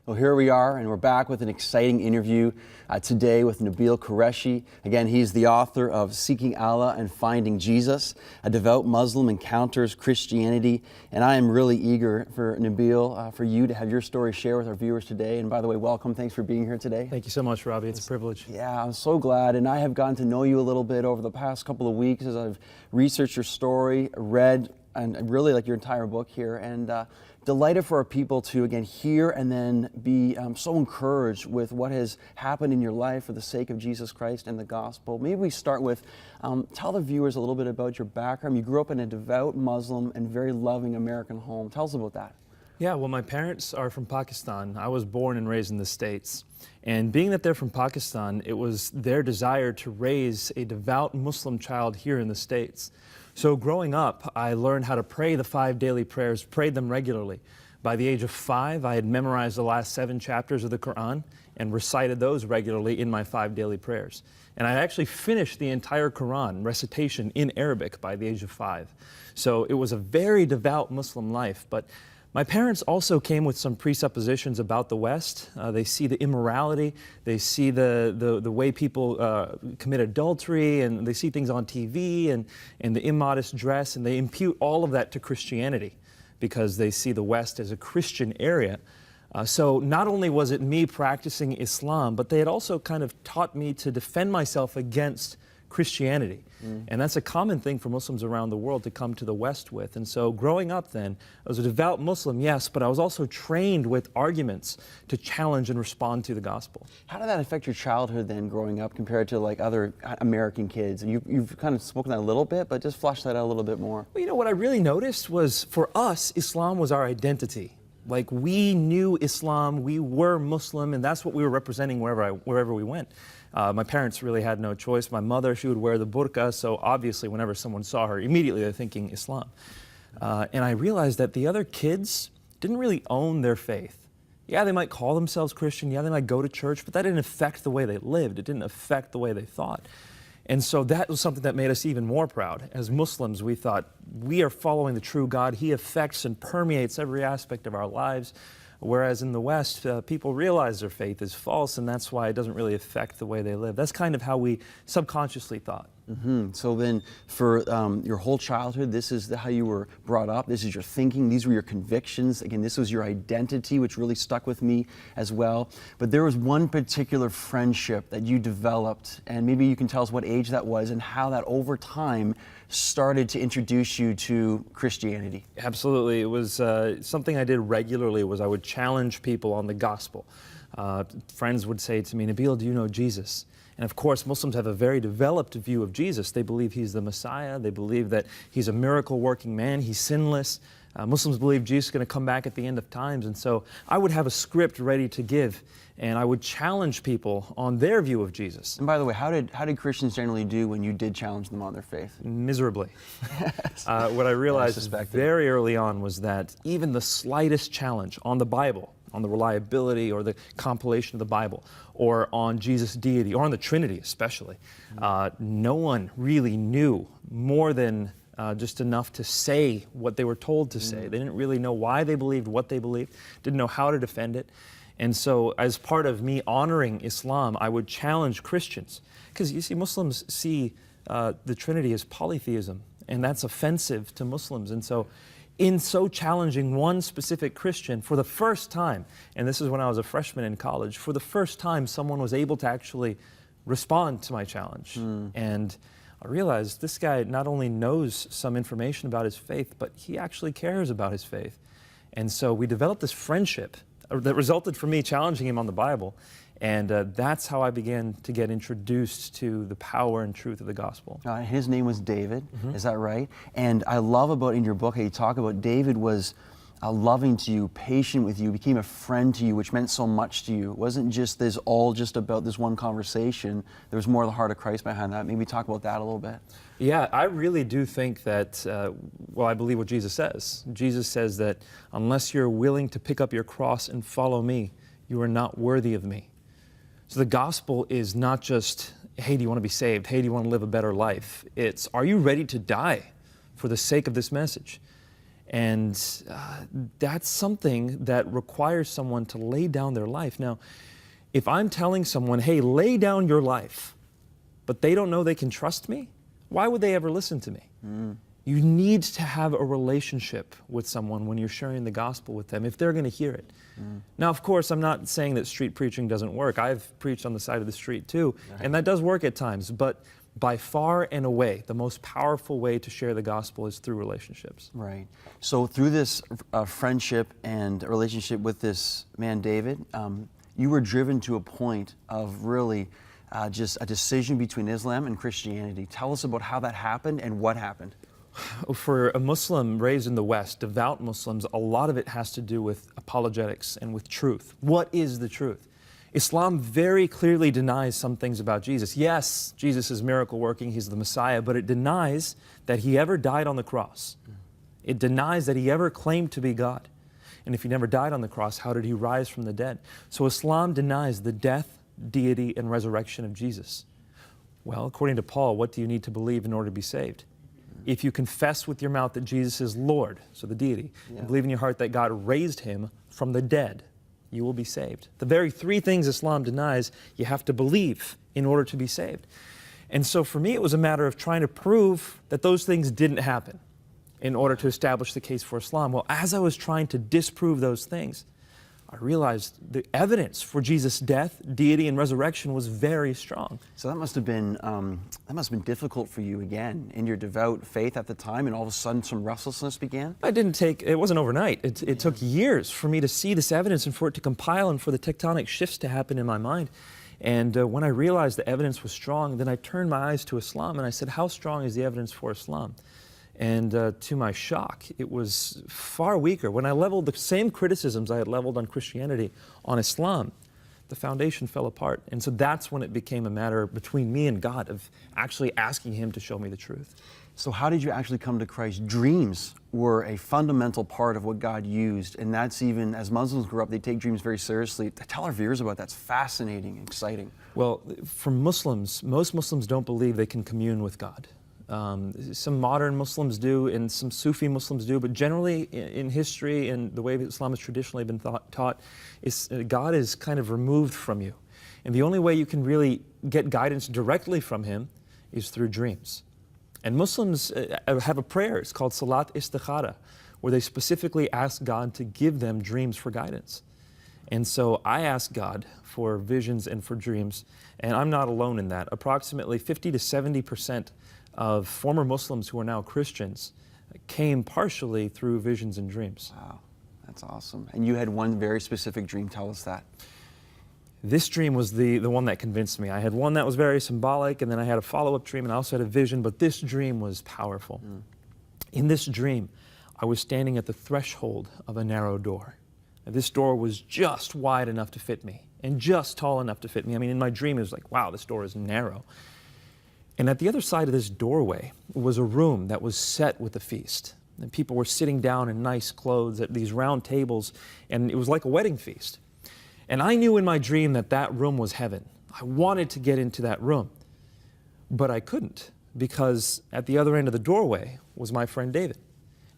Well, here we are, and we're back with an exciting interview today with Nabeel Qureshi. Again, he's the author of Seeking Allah and Finding Jesus, A Devout Muslim Encounters Christianity. And I am really eager for Nabeel, for you to have your story share with our viewers today. And by the way, welcome. Thanks for being here today. Thank you so much, Robbie. It's a privilege. Yeah, I'm so glad. And I have gotten to know you a little bit over the past couple of weeks as I've researched your story, read, and really like your entire book here. And delighted for our people to, again, hear and then be so encouraged with what has happened in your life for the sake of Jesus Christ and the gospel. Maybe we start with, tell the viewers a little bit about your background. You grew up in a devout Muslim and very loving American home. Tell us about that. Yeah, well, my parents are from Pakistan. I was born and raised in the States. And being that they're from Pakistan, it was their desire to raise a devout Muslim child here in the States. So growing up, I learned how to pray the 5 daily prayers, prayed them regularly. By the age of 5, I had memorized the last 7 chapters of the Quran and recited those regularly in my 5 daily prayers. And I actually finished the entire Quran recitation in Arabic by the age of 5. So it was a very devout Muslim life. But my parents also came with some presuppositions about the West. They see the immorality, they see the way people commit adultery, and they see things on TV and the immodest dress, and they impute all of that to Christianity because they see the West as a Christian area. So not only was it me practicing Islam, but they had also kind of taught me to defend myself against Christianity. And that's a common thing for Muslims around the world to come to the West with. And so growing up then, I was a devout Muslim, yes, but I was also trained with arguments to challenge and respond to the gospel. How did that affect your childhood then growing up compared to like other American kids? And you've kind of spoken that a little bit, but just flesh that out a little bit more. Well, you know, what I really noticed was for us, Islam was our identity. Like we knew Islam, we were Muslim, and that's what we were representing wherever we went. My parents really had no choice. My mother, she would wear the burqa, so obviously whenever someone saw her, immediately they're thinking Islam. And I realized that the other kids didn't really own their faith. Yeah, they might call themselves Christian, yeah, they might go to church, but that didn't affect the way they lived. It didn't affect the way they thought. And so that was something that made us even more proud. As Muslims, we thought, we are following the true God. He affects and permeates every aspect of our lives. Whereas in the West, people realize their faith is false, and that's why it doesn't really affect the way they live. That's kind of how we subconsciously thought. So then for your whole childhood, this is how you were brought up, this is your thinking, these were your convictions. Again, this was your identity, which really stuck with me as well. But there was one particular friendship that you developed, and maybe you can tell us what age that was and how that over time started to introduce you to Christianity. Absolutely. It was something I did regularly was I would challenge people on the gospel. Friends would say to me, Nabeel, do you know Jesus? And of course, Muslims have a very developed view of Jesus. They believe he's the Messiah. They believe that he's a miracle-working man. He's sinless. Muslims believe Jesus is going to come back at the end of times. And so I would have a script ready to give, and I would challenge people on their view of Jesus. And by the way, how did Christians generally do when you did challenge them on their faith? Miserably. What I realized very early on was that even the slightest challenge on the Bible, on the reliability or the compilation of the Bible, or on Jesus' deity, or on the Trinity especially, no one really knew more than just enough to say what they were told to say. They didn't really know why they believed what they believed, didn't know how to defend it. And so as part of me honoring Islam, I would challenge Christians. Because you see, Muslims see the Trinity as polytheism, and that's offensive to Muslims. And so in so challenging one specific Christian, for the first time, and this is when I was a freshman in college, for the first time someone was able to actually respond to my challenge. And I realized this guy not only knows some information about his faith, but he actually cares about his faith. And so we developed this friendship that resulted from me challenging him on the Bible. And that's how I began to get introduced to the power and truth of the gospel. His name was David, is that right? And I love about in your book how you talk about David was loving to you, patient with you, became a friend to you, which meant so much to you. It wasn't just this all just about this one conversation. There was more of the heart of Christ behind that. Maybe talk about that a little bit. Yeah, I really do think that, well, I believe what Jesus says. Jesus says that unless you're willing to pick up your cross and follow me, you are not worthy of me. So the gospel is not just, hey, do you want to be saved? Hey, do you want to live a better life? It's, are you ready to die for the sake of this message? And that's something that requires someone to lay down their life. Now, if I'm telling someone, hey, lay down your life, but they don't know they can trust me, why would they ever listen to me? You need to have a relationship with someone when you're sharing the gospel with them, if they're going to hear it. Now, of course, I'm not saying that street preaching doesn't work. I've preached on the side of the street too, and that does work at times. But by far and away, the most powerful way to share the gospel is through relationships. Right. So through this friendship and relationship with this man, David, you were driven to a point of really just a decision between Islam and Christianity. Tell us about how that happened and what happened. For a Muslim raised in the West, devout Muslims, a lot of it has to do with apologetics and with truth. What is the truth? Islam very clearly denies some things about Jesus. Yes, Jesus is miracle working, he's the Messiah, but it denies that he ever died on the cross. It denies that he ever claimed to be God. And if he never died on the cross, how did he rise from the dead? So Islam denies the death, deity, and resurrection of Jesus. Well, according to Paul, what do you need to believe in order to be saved? If you confess with your mouth that Jesus is Lord, so the deity, and believe in your heart that God raised him from the dead, you will be saved. The very three things Islam denies, you have to believe in order to be saved. And so for me, it was a matter of trying to prove that those things didn't happen in order to establish the case for Islam. Well, as I was trying to disprove those things, I realized the evidence for Jesus' death, deity, and resurrection was very strong. So that must have been difficult for you again in your devout faith at the time, and all of a sudden some restlessness began? It wasn't overnight. It took years for me to see this evidence and for it to compile and for the tectonic shifts to happen in my mind. And when I realized the evidence was strong, then I turned my eyes to Islam and I said, how strong is the evidence for Islam? And to my shock, it was far weaker. When I leveled the same criticisms I had leveled on Christianity on Islam, the foundation fell apart. And so that's when it became a matter between me and God of actually asking him to show me the truth. So how did you actually come to Christ? Dreams were a fundamental part of what God used, and that's even, as Muslims grew up, they take dreams very seriously. Tell our viewers about that. It's fascinating and exciting. Well, for Muslims, most Muslims don't believe they can commune with God. Some modern Muslims do, and some Sufi Muslims do, but generally in history and the way Islam has traditionally been taught, is God is kind of removed from you. And the only way you can really get guidance directly from him is through dreams. And Muslims have a prayer, it's called Salat Istikhara, where they specifically ask God to give them dreams for guidance. And so I ask God for visions and for dreams, and I'm not alone in that. Approximately 50 to 70% of former Muslims who are now Christians came partially through visions and dreams. Wow, that's awesome. And you had one very specific dream. Tell us that. This dream was the one that convinced me. I had one that was very symbolic, and then I had a follow-up dream, and I also had a vision, but this dream was powerful. In this dream, I was standing at the threshold of a narrow door. And this door was just wide enough to fit me, and just tall enough to fit me. I mean, in my dream, it was like, wow, this door is narrow. And at the other side of this doorway was a room that was set with a feast. And people were sitting down in nice clothes at these round tables, and it was like a wedding feast. And I knew in my dream that that room was heaven. I wanted to get into that room, but I couldn't, because at the other end of the doorway was my friend David.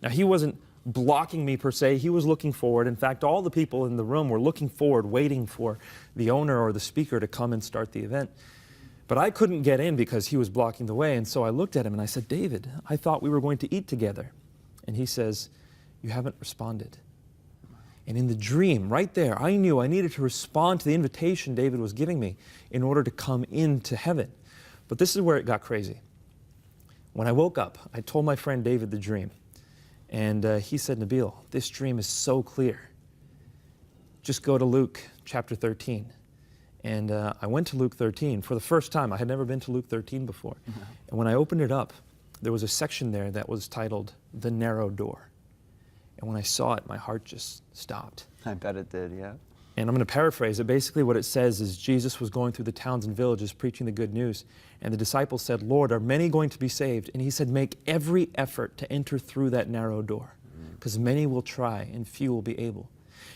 Now, he wasn't blocking me per se, he was looking forward. In fact, all the people in the room were looking forward, waiting for the owner or the speaker to come and start the event. But I couldn't get in because he was blocking the way, and so I looked at him and I said, David, I thought we were going to eat together. And he says, you haven't responded. And in the dream, right there, I knew I needed to respond to the invitation David was giving me in order to come into heaven. But this is where it got crazy. When I woke up, I told my friend David the dream. And he said, Nabil, this dream is so clear. Just go to Luke chapter 13. And I went to Luke 13 for the first time. I had never been to Luke 13 before. And when I opened it up, there was a section there that was titled, The Narrow Door. And when I saw it, my heart just stopped. I bet it did, yeah. And I'm going to paraphrase it. Basically what it says is Jesus was going through the towns and villages preaching the good news. And the disciples said, Lord, are many going to be saved? And he said, make every effort to enter through that narrow door, because many will try and few will be able.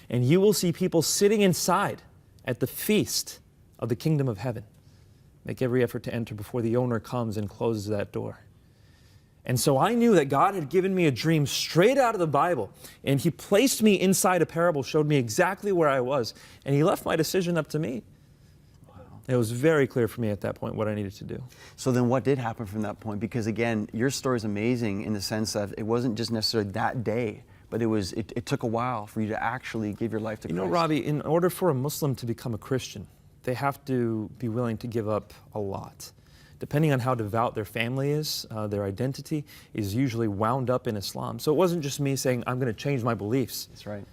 And you will see people sitting inside at the feast of the kingdom of heaven. Make every effort to enter before the owner comes and closes that door. And so I knew that God had given me a dream straight out of the Bible. And He placed me inside a parable, showed me exactly where I was. And He left my decision up to me. It was very clear for me at that point what I needed to do. So then what did happen from that point? Because again, your story is amazing in the sense that it wasn't just necessarily that day, but it took a while for you to actually give your life to Christ. You know, Robbie, in order for a Muslim to become a Christian, they have to be willing to give up a lot. Depending on how devout their family is, their identity is usually wound up in Islam. So it wasn't just me saying, I'm going to change my beliefs. That's right.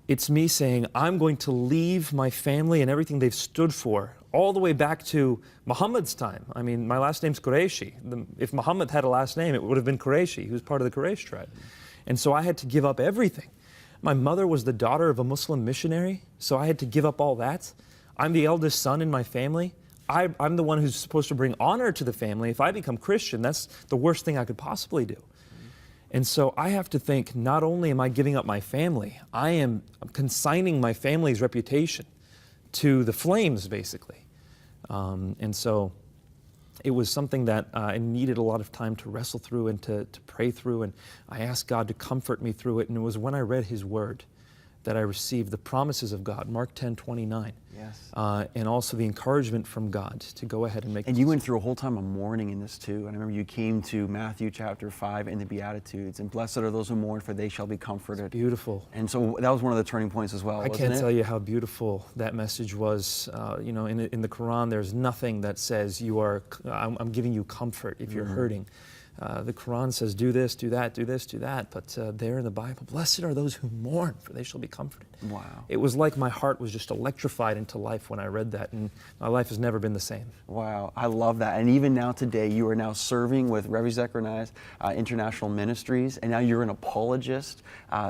It's me saying, I'm going to leave my family and everything they've stood for, all the way back to Muhammad's time. I mean, my last name's Qurayshi. If Muhammad had a last name, it would have been Qurayshi. He was part of the Quraysh tribe. And so I had to give up everything. My mother was the daughter of a Muslim missionary, so I had to give up all that. I'm the eldest son in my family. I'm the one who's supposed to bring honor to the family. If I become Christian, that's the worst thing I could possibly do. And so I have to think, not only am I giving up my family, I'm consigning my family's reputation to the flames, basically. And so it was something that I needed a lot of time to wrestle through and to pray through. And I asked God to comfort me through it. And it was when I read His Word that I received the promises of God, Mark 10:29. Yes. And also the encouragement from God to go ahead and make. And you went through a whole time of mourning in this too. And I remember you came to Matthew chapter 5 and the Beatitudes. And blessed are those who mourn, for they shall be comforted. It's beautiful. And so that was one of the turning points as well, I wasn't can't it? tell you how beautiful that message was. You know, in the Quran, there's nothing that says I'm giving you comfort if you're hurting. The Quran says, do this, do that, do this, do that. But there in the Bible, blessed are those who mourn, for they shall be comforted. Wow. It was like my heart was just electrified into life when I read that, and my life has never been the same. Wow, I love that. And even now today, you are now serving with Revi Zechariah's International Ministries, and now you're an apologist,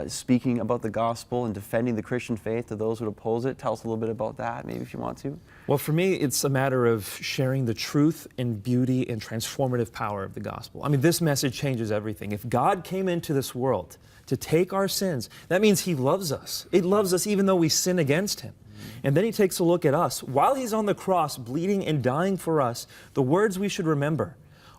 speaking about the gospel and defending the Christian faith to those who oppose it. Tell us a little bit about that, maybe if you want to. Well, for me, it's a matter of sharing the truth and beauty and transformative power of the gospel. I mean, this message changes everything. If God came into this world to take our sins, that means He loves us. He loves us even though we sin against Him. And then He takes a look at us. While He's on the cross, bleeding and dying for us, the words we should remember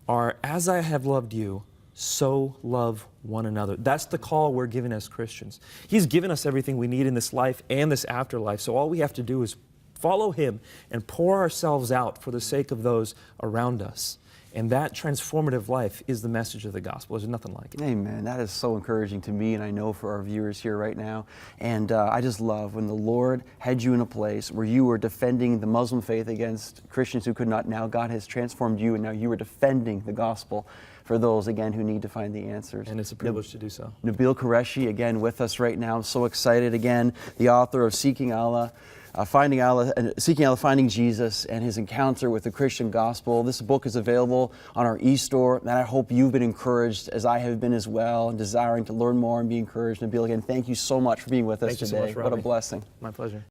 are, as I have loved you, so love one another. That's the call we're given as Christians. He's given us everything we need in this life and this afterlife, so all we have to do is follow Him and pour ourselves out for the sake of those around us. And that transformative life is the message of the gospel. There's nothing like it. Amen. That is so encouraging to me, and I know for our viewers here right now. And I just love when the Lord had you in a place where you were defending the Muslim faith against Christians who could not. Now God has transformed you, and now you are defending the gospel for those, again, who need to find the answers. And it's a privilege to do so. Nabil Qureshi, again, with us right now. I'm so excited. Again, the author of Seeking Allah, Finding Jesus, and his encounter with the Christian gospel. This book is available on our e-store, and I hope you've been encouraged as I have been as well, and desiring to learn more and be encouraged. Nabil, again, thank you so much for being with us Thank you today. so much, What a Robbie. blessing. My pleasure.